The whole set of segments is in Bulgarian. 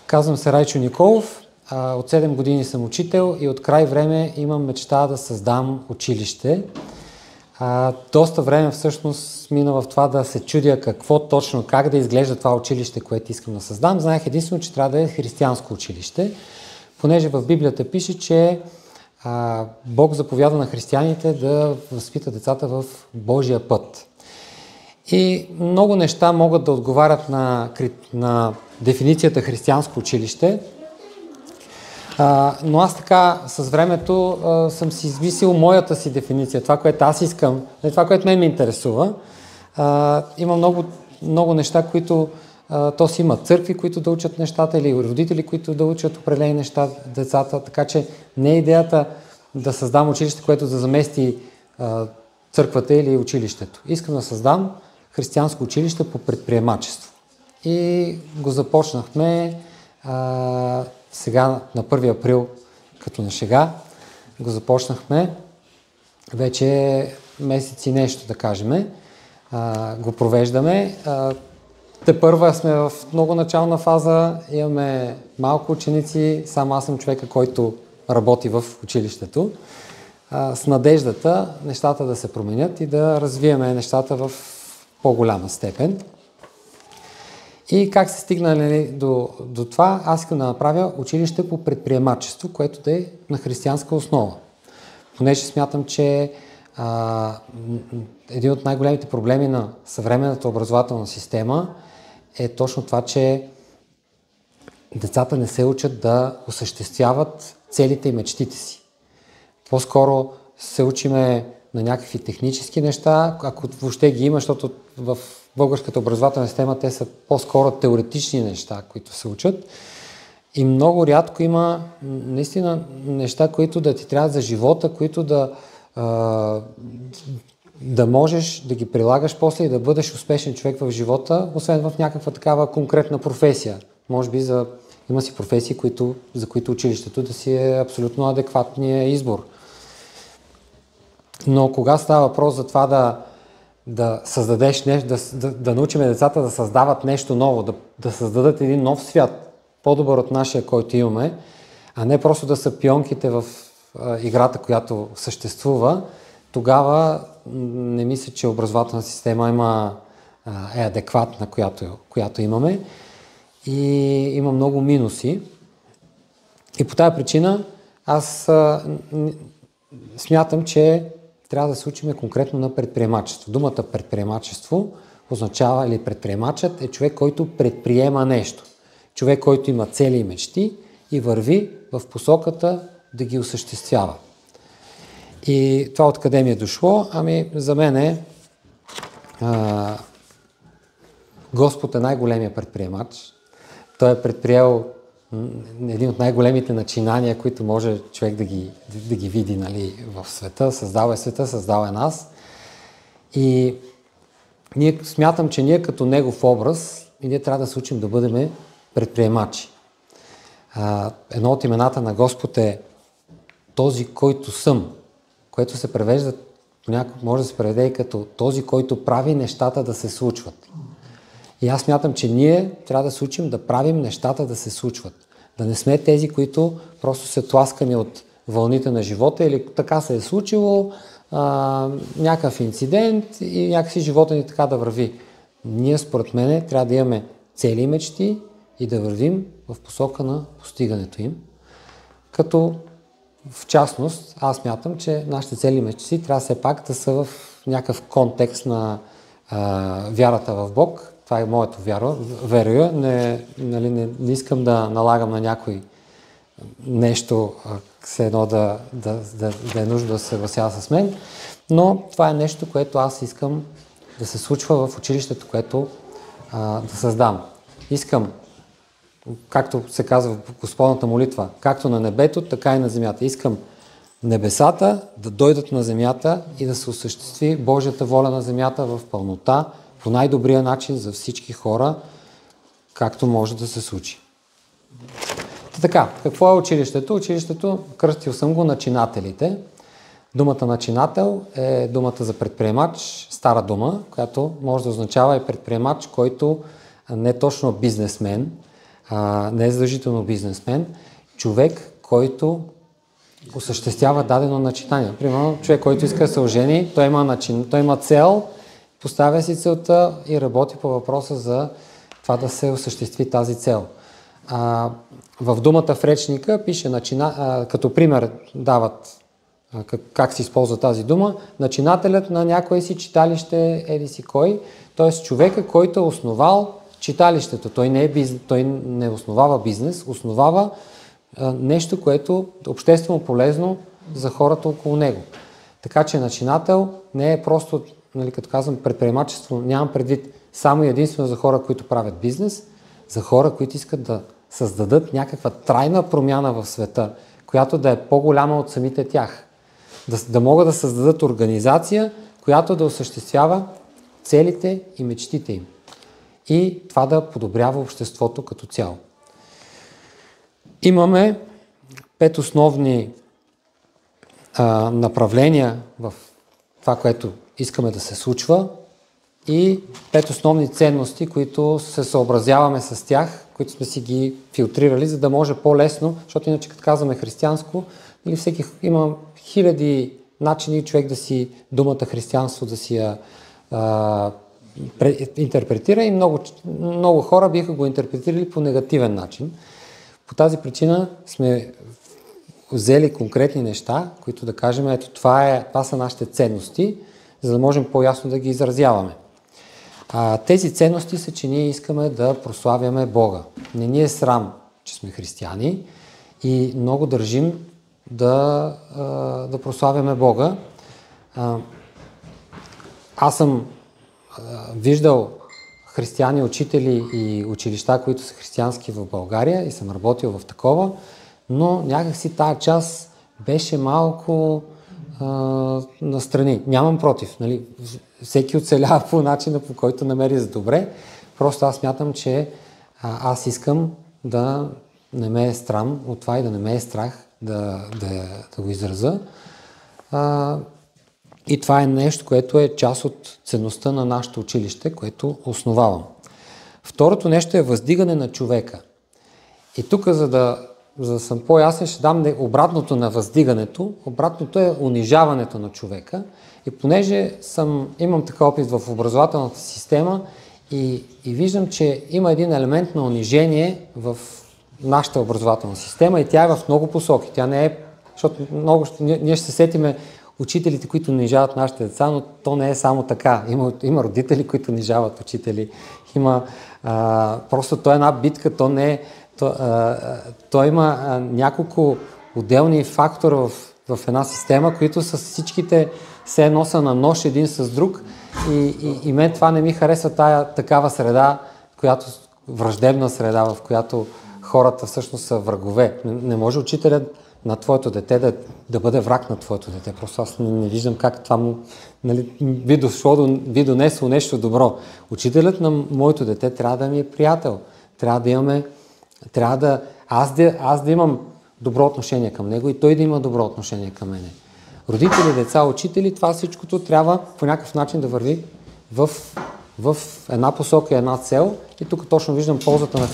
Казвам се Райчо Николов, от 7 години съм учител и от край време имам мечта да създам училище. Доста време всъщност мина в това да се чудя какво точно, как да изглежда това училище, което искам да създам. Знаех единствено, че трябва да е християнско училище, понеже в Библията пише, че Бог заповяда на християните да възпитат децата в Божия път. И много неща могат да отговарят на дефиницията християнско училище, но аз така с времето съм си измислил моята си дефиниция, това, което аз искам, това, което мен ме интересува. Има много неща, които то си има църкви, които да учат нещата, или родители, които да учат определени неща децата, така че не е идеята да създам училище, което да замести църквата или училището. Искам да създам християнско училище по предприемачество. И го започнахме сега на 1 април, като на шега, го започнахме вече месеци нещо, да кажем. Го провеждаме. Тепърва сме в много начална фаза, имаме малко ученици, само аз съм човека, който работи в училището, с надеждата нещата да се променят и да развиеме нещата в по-голяма степен. И как се стигна до това? Аз искам да направя училище по предприемачество, което да е на християнска основа. Понеже смятам, че един от най-големите проблеми на съвременната образователна система е точно това, че децата не се учат да осъществяват целите и мечтите си. По-скоро се учиме на някакви технически неща, ако въобще ги има, защото в българската образователна система те са по-скоро теоретични неща, които се учат. И много рядко има наистина неща, които да ти трябва за живота, които да можеш да ги прилагаш после и да бъдеш успешен човек в живота, освен в някаква такава конкретна професия. Може би има си професии, за които училището да си е абсолютно адекватния избор. Но кога става въпрос за това да създадеш нещо, да научим децата да създават нещо ново, да създадат един нов свят, по-добър от нашия, който имаме, а не просто да са пионките в играта, която съществува, тогава не мисля, че образователната система е адекватна, която имаме, и има много минуси. И по тази причина аз смятам, че трябва да се учим конкретно на предприемачество. Думата предприемачество означава, или предприемачът е човек, който предприема нещо. Човек, който има цели и мечти и върви в посоката да ги осъществява. И това откъде ми е дошло? За мен Господ е най-големия предприемач. Той е предприел един от най-големите начинания, които може човек да ги види, в света. Създал е света, създал е нас. И смятам, че ние като негов образ, ние трябва да се учим да бъдем предприемачи. Едно от имената на Господ е този, който съм, което се превежда, може да се преведе и като този, който прави нещата да се случват. И аз смятам, че ние трябва да се учим да правим нещата да се случват. Да не сме тези, които просто се тласкани от вълните на живота или така се е случило, някакъв инцидент и някакси живота ни така да върви. Ние, според мен, трябва да имаме цели и мечти и да вървим в посока на постигането им. Като в частност, аз смятам, че нашите цели и мечти трябва все пак да са в някакъв контекст на вярата в Бог. Това е моето верую. Не искам да налагам на някой нещо, все едно да е нужно да се съгласява с мен, но това е нещо, което аз искам да се случва в училището, което да създам. Искам, както се казва в Господната молитва, както на небето, така и на земята. Искам небесата да дойдат на земята и да се осъществи Божията воля на земята в пълнота, по най-добрия начин за всички хора, както може да се случи. Така, какво е училището? Училището, кръстил съм го начинателите. Думата начинател е думата за предприемач, стара дума, която може да означава и предприемач, който не е точно бизнесмен, не е задължително бизнесмен, човек, който осъществява дадено начинание. Примерно, човек, който иска да се ожени, той има цел, поставя си целта и работи по въпроса за това да се осъществи тази цел. В думата в речника пише, като пример дават как се използва тази дума, начинателят на някое си читалище еди си кой, т.е. човека, който е основал читалището. Той не основава бизнес, основава нещо, което е обществено полезно за хората около него. Така че начинател не е просто, като казвам, предприемачество, нямам предвид само и единствено за хора, които правят бизнес, за хора, които искат да създадат някаква трайна промяна в света, която да е по-голяма от самите тях. Да могат да създадат организация, която да осъществява целите и мечтите им. И това да подобрява обществото като цяло. Имаме 5 основни направления в това, което искаме да се случва и 5 основни ценности, които се съобразяваме с тях, които сме си ги филтрирали, за да може по-лесно, защото иначе като казваме християнско, или всеки има хиляди начини човек да си думата християнство да си я интерпретира и много хора биха го интерпретирали по негативен начин. По тази причина сме взели конкретни неща, които да кажем, ето това са нашите ценности, за да можем по-ясно да ги изразяваме. Тези ценности са, че ние искаме да прославяме Бога. Не ни е срам, че сме християни и много държим да прославяме Бога. Аз съм виждал християни, учители и училища, които са християнски в България и съм работил в такова, но някакси тая част беше малко настрани. Нямам против. Нали? Всеки оцелява по начина, по който намери за добре. Просто аз смятам, че аз искам да не ме е срам от това и да не ме е страх да го израза. И това е нещо, което е част от ценността на нашето училище, което основавам. Второто нещо е въздигане на човека. И тук, за да съм по-ясен, ще дам обратното на въздигането. Обратното е унижаването на човека. И понеже имам такъв опит в образователната система и виждам, че има един елемент на унижение в нашата образователна система и тя е в много посоки. Тя не е, защото ние ще се сетиме учителите, които унижават нашите деца, но то не е само така. Има родители, които унижават учители. Просто то е една битка, то има няколко отделни фактора в една система, които с всичките се носа на нож един с друг и мен това не ми харесва тая такава среда, враждебна среда, в която хората всъщност са врагове. Не може учителят на твоето дете да бъде враг на твоето дете. Просто аз не виждам как това му би донесло нещо добро. Учителят на моето дете трябва да ми е приятел. Аз да имам добро отношение към него и той да има добро отношение към мене. Родители, деца, учители, това всичкото трябва по някакъв начин да върви в една посока и една цел. И тук точно виждам ползата на...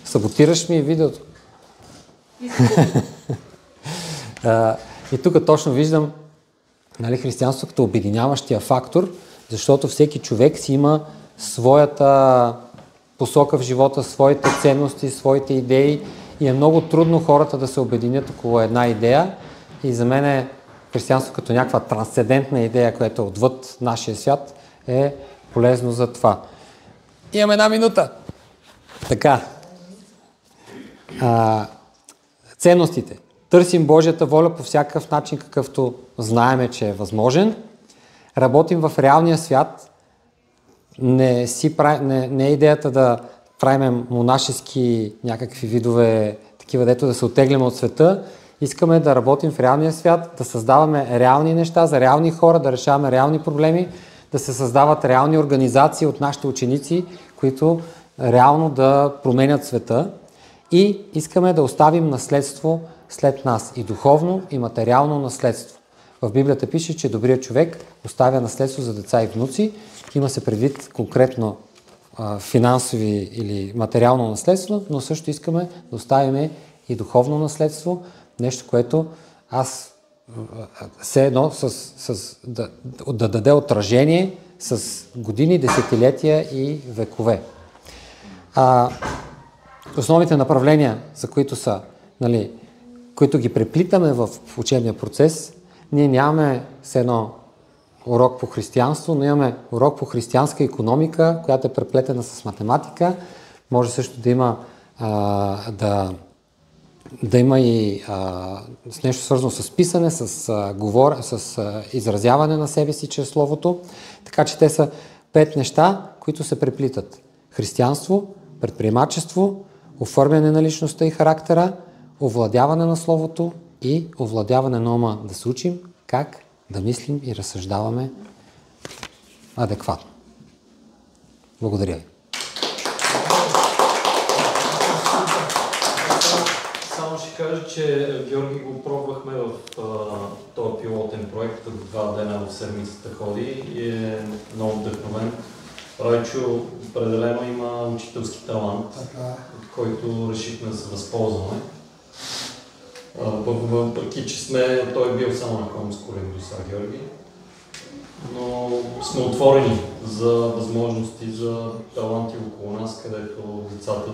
Саботираш ми видеото. И тук точно виждам християнството като обединяващия фактор, защото всеки човек си има своята посока в живота, своите ценности, своите идеи и е много трудно хората да се обединят около една идея и за мен християнство като някаква трансцендентна идея, която е отвъд нашия свят, е полезно за това. Имам 1 минута! Така. Ценностите. Търсим Божията воля по всякакъв начин, какъвто знаеме, че е възможен. Работим в реалния свят. Не е идеята да правим монашески някакви видове, такива дето да се оттегляме от света. Искаме да работим в реалния свят, да създаваме реални неща за реални хора, да решаваме реални проблеми, да се създават реални организации от нашите ученици, които реално да променят света. И искаме да оставим наследство след нас. И духовно, и материално наследство. В Библията пише, че добрият човек оставя наследство за деца и внуци. Има се предвид конкретно финансови или материално наследство, но също искаме да оставим и духовно наследство, нещо, което аз все едно да даде отражение с години, десетилетия и векове. Основните направления, за които са, нали, които ги преплитаме в учебния процес, ние нямаме все едно урок по християнство, но имаме урок по християнска икономика, която е преплетена с математика. Може също да има да има и с нещо свързано с писане, с изразяване на себе си чрез словото. Така че те са 5 неща, които се преплитат. Християнство, предприемачество, оформяне на личността и характера, овладяване на словото и овладяване на ума, да се учим как да мислим и разсъждаваме адекватно. Благодаря ви. Само ще кажа, че Георги го пробвахме в този пилотен проект, 2 дена в седмицата ходи и е много вдъхновен. Райчо определено има учителски талант, от който решихме да се възползваме. Въпреки, че той е бил само на хомскулинг до сега, Георги, но сме отворени за възможности, за таланти около нас, където децата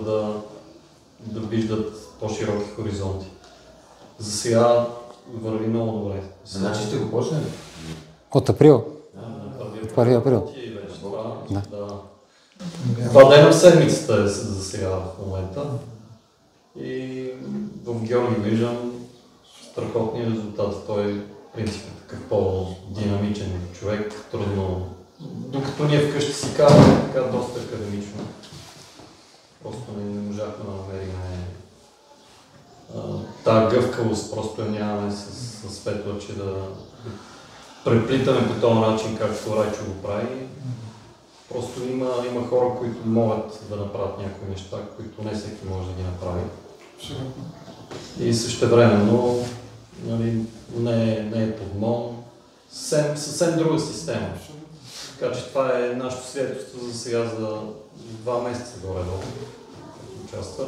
да виждат по-широки хоризонти. За сега върви много добре. Значи ще го почне ли? От април? Да, 1 април. Да. 2 дена в седмицата е за сега в момента. И в Георги виждам страхотни резултати. Той е принципно такъв по-динамичен човек, трудно. Докато ние вкъщи си казваме така доста академично. Просто не можахме да намерим тази гъвкавост, просто я нямаме с Светла, че да преплитаме по този начин, както Райчо го прави. Просто има хора, които могат да направят някои неща, които не всеки може да ги направи. И същевременно, нали, не е подмон, съвсем друга система. Така че това е нашето свидетелство за сега за 2 месеца горе-долу, участва.